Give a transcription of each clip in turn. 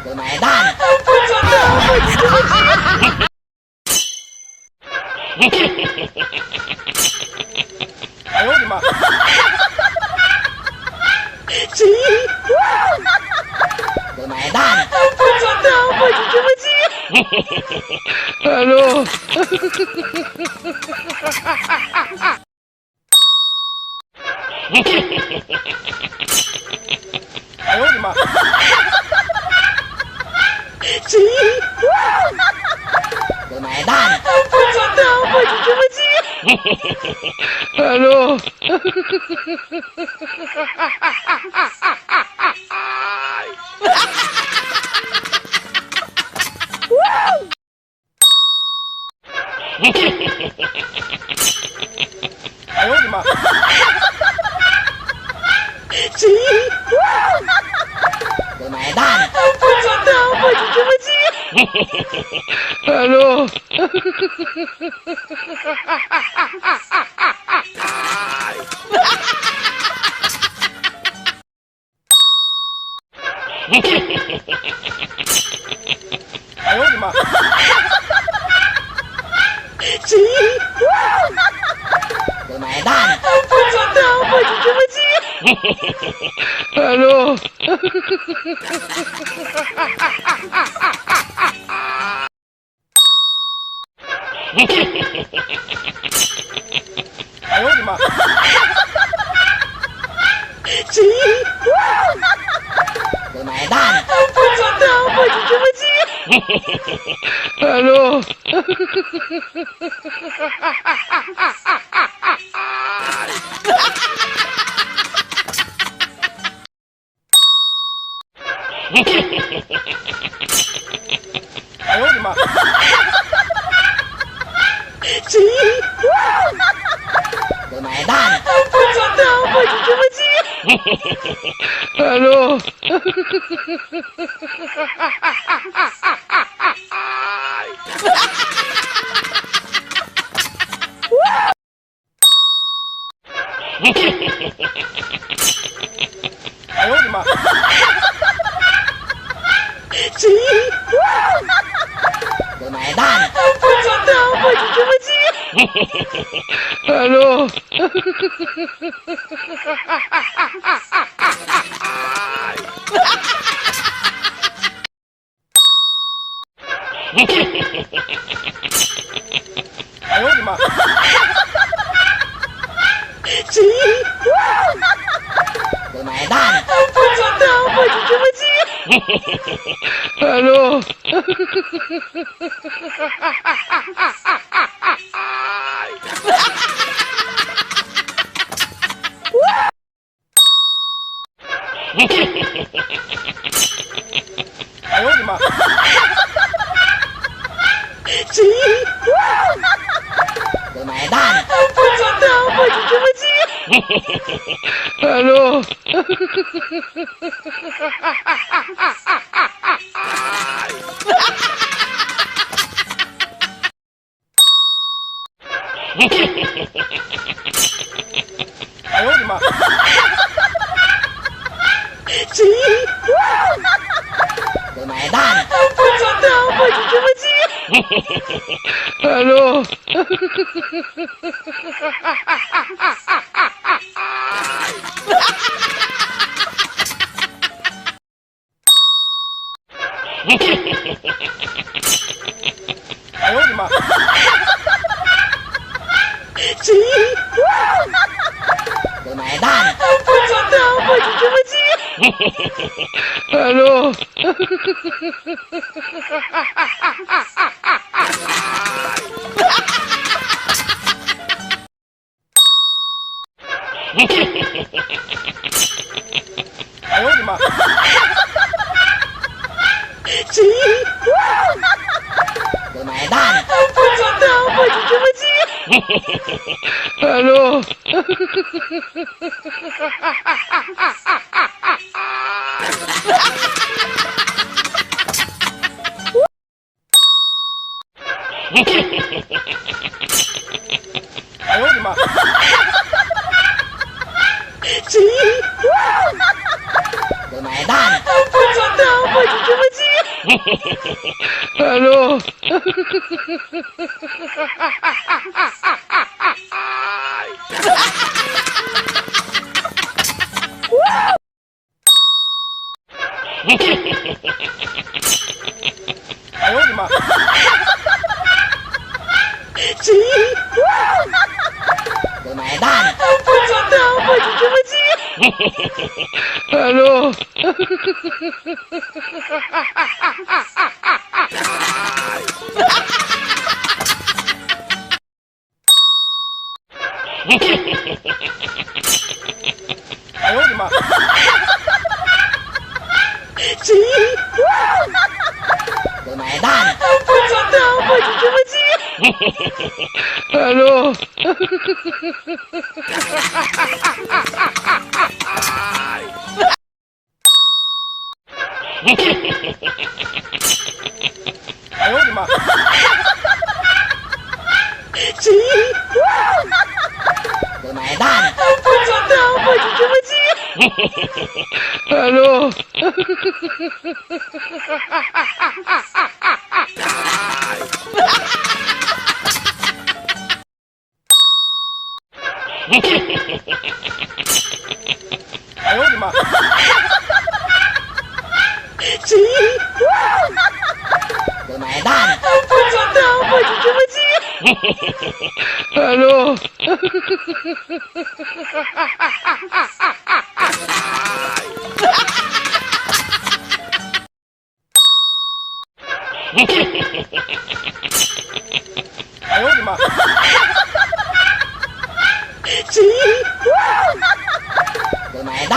Bermaedan. Ayo di mana? Bermaedan. Aduh. Ayo di mana? Bermaedan. Aduh. Ayo di mana? Bermaedan. Aduh. Ayo di mana? Bermaedan. Aduh. Ayo di mana? Bermaedan. Aduh. Ayo di mana? Bermaedan. Aduh. Ayo di mana? Bermaedan. Aduh. Ayo di mana? Bermaedan. Aduh. Ayo di mana? Bermaedan. Aduh. Ayo di mana? Bermaedan. Aduh. Ayo di mana? Bermaedan. Aduh. Ayo di mana? Bermaedan. Aduh. Ayo di mana? Bermaedan. Hello. Eh, oh, di ma. Lumayan. Hello. Eh, oh, di ma. Lumayan. Hello. Eh, oh, di ma. Lumayan. Hello. Eh, oh, di ma. Lumayan.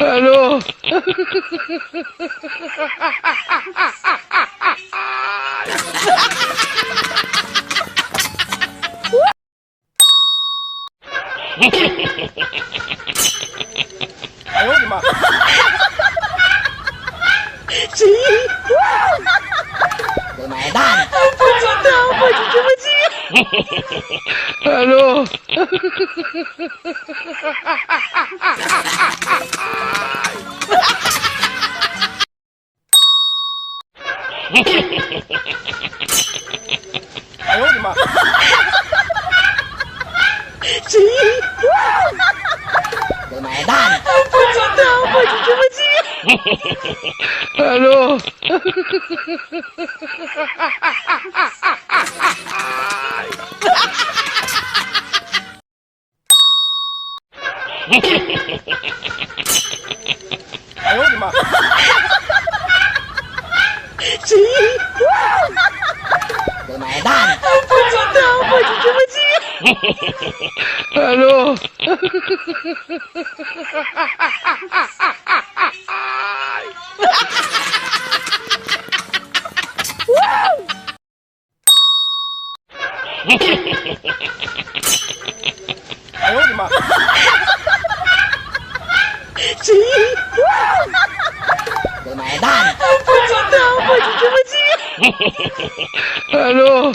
Hello. Eh, oh, di ma. Lumayan. Hello. Eh, oh, di ma. Lumayan. Hello. Eh, oh, di ma. Lumayan. Hello. Eh, oh, di ma. Lumayan. Hello. Eh, oh, di ma. Lumayan. Hello.